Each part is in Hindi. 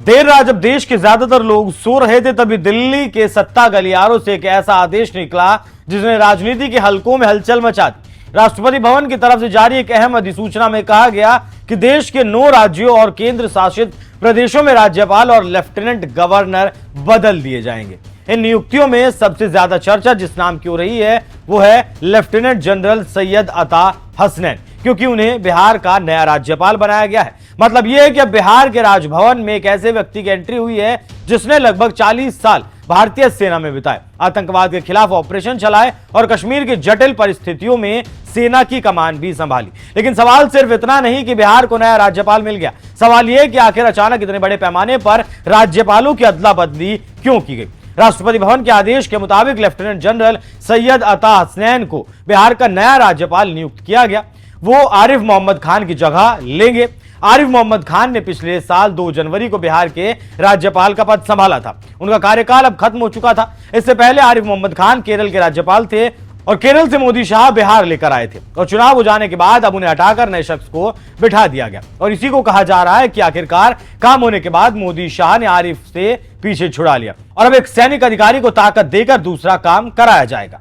देर रात जब देश के ज्यादातर लोग सो रहे थे तभी दिल्ली के सत्ता गलियारों से एक ऐसा आदेश निकला जिसने राजनीति के हलकों में हलचल मचा दी। राष्ट्रपति भवन की तरफ से जारी एक अहम अधिसूचना में कहा गया कि देश के 9 राज्यों और केंद्र शासित प्रदेशों में राज्यपाल और लेफ्टिनेंट गवर्नर बदल दिए जाएंगे। इन नियुक्तियों में सबसे ज्यादा चर्चा जिस नाम की हो रही है वो है लेफ्टिनेंट जनरल सैयद अता हसनैन, क्योंकि उन्हें बिहार का नया राज्यपाल बनाया गया है। मतलब यह है कि अब बिहार के राजभवन में एक ऐसे व्यक्ति की एंट्री हुई है जिसने लगभग 40 साल भारतीय सेना में बिताए, आतंकवाद के खिलाफ ऑपरेशन चलाए और कश्मीर की जटिल परिस्थितियों में सेना की कमान भी संभाली। लेकिन सवाल सिर्फ इतना नहीं कि बिहार को नया राज्यपाल मिल गया, सवाल यह कि आखिर अचानक इतने बड़े पैमाने पर राज्यपालों की अदला बदली क्यों की गई। राष्ट्रपति भवन के आदेश के मुताबिक लेफ्टिनेंट जनरल सैयद अता हसनैन को बिहार का नया राज्यपाल नियुक्त किया गया। वो आरिफ मोहम्मद खान की जगह लेंगे। आरिफ मोहम्मद खान ने पिछले साल 2 जनवरी को बिहार के राज्यपाल का पद संभाला था। उनका कार्यकाल अब खत्म हो चुका था। इससे पहले आरिफ मोहम्मद खान केरल के राज्यपाल थे और केरल से मोदी शाह बिहार लेकर आए थे और चुनाव हो जाने के बाद अब उन्हें हटाकर नए शख्स को बिठा दिया गया। और इसी को कहा जा रहा है कि आखिरकार काम होने के बाद मोदी शाह ने आरिफ से पीछे छुड़ा लिया और अब एक सैनिक अधिकारी को ताकत देकर दूसरा काम कराया जाएगा।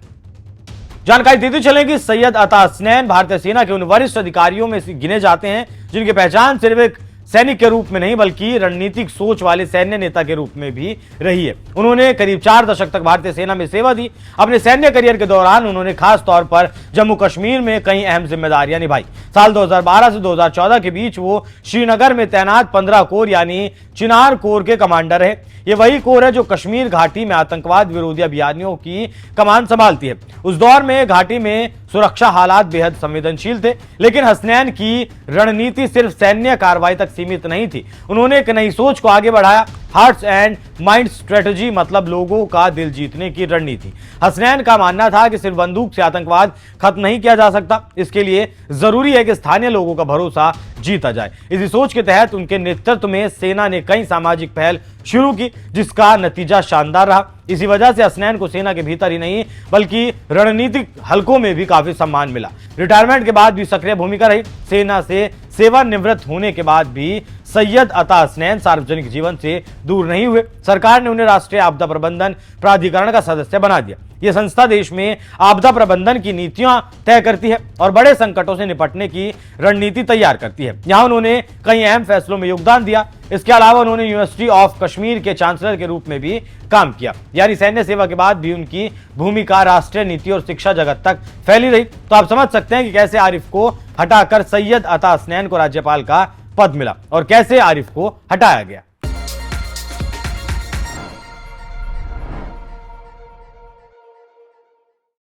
जानकारी देते चलें कि सैयद अता हसनैन भारतीय सेना के उन वरिष्ठ अधिकारियों में गिने जाते हैं जिनकी पहचान सिर्फ एक सैनिक के रूप में नहीं बल्कि रणनीतिक सोच वाले सैन्य नेता के रूप में भी रही है। उन्होंने करीब 4 दशक तक भारतीय सेना में सेवा दी। अपने सैन्य करियर के दौरान उन्होंने खास तौर पर जम्मू कश्मीर में कई अहम जिम्मेदारियां निभाई। साल 2012 से 2014 के बीच वो श्रीनगर में तैनात 15 कोर यानी चिनार कोर के कमांडर है। ये वही कोर है जो कश्मीर घाटी में आतंकवाद विरोधी अभियानों की कमान संभालती है। उस दौर में घाटी में सुरक्षा हालात बेहद संवेदनशील थे, लेकिन हसनैन की रणनीति सिर्फ सैन्य कार्रवाई तक सीमित नहीं थी। उन्होंने एक नई सोच को आगे बढ़ाया, हार्ट्स एंड माइंड स्ट्रेटजी, मतलब लोगों का दिल जीतने की रणनीति। हसनैन का मानना था कि सिर्फ बंदूक से आतंकवाद खत्म नहीं किया जा सकता, इसके लिए जरूरी है कि स्थानीय लोगों का भरोसा जीता जाए। इसी सोच के तहत उनके नेतृत्व में सेना ने कई सामाजिक पहल शुरू की जिसका नतीजा शानदार रहा। इसी वजह से हसनैन को सेना के भीतर ही नहीं बल्कि रणनीतिक हलकों में भी काफी सम्मान मिला। रिटायरमेंट के बाद भी सक्रिय भूमिका रही। सेना से सेवानिवृत्त होने के बाद भी सैयद अता हसनैन सार्वजनिक जीवन से दूर नहीं हुए। सरकार ने उन्हें राष्ट्रीय आपदा प्रबंधन प्राधिकरण का सदस्य बना दिया। यह संस्था देश में आपदा प्रबंधन की नीतियां तय करती है और बड़े संकटों से निपटने की रणनीति तैयार करती है। यहां उन्होंने कई अहम फैसलों में योगदान दिया। इसके अलावा उन्होंने यूनिवर्सिटी ऑफ कश्मीर के चांसलर के रूप में भी काम किया। यानी सैन्य सेवा के बाद भी उनकी भूमिका राष्ट्रीय नीति और शिक्षा जगत तक फैली रही। तो आप समझ सकते हैं कि कैसे आरिफ को हटाकर सैयद अता हसनैन को राज्यपाल का पद मिला और कैसे आरिफ को हटाया गया।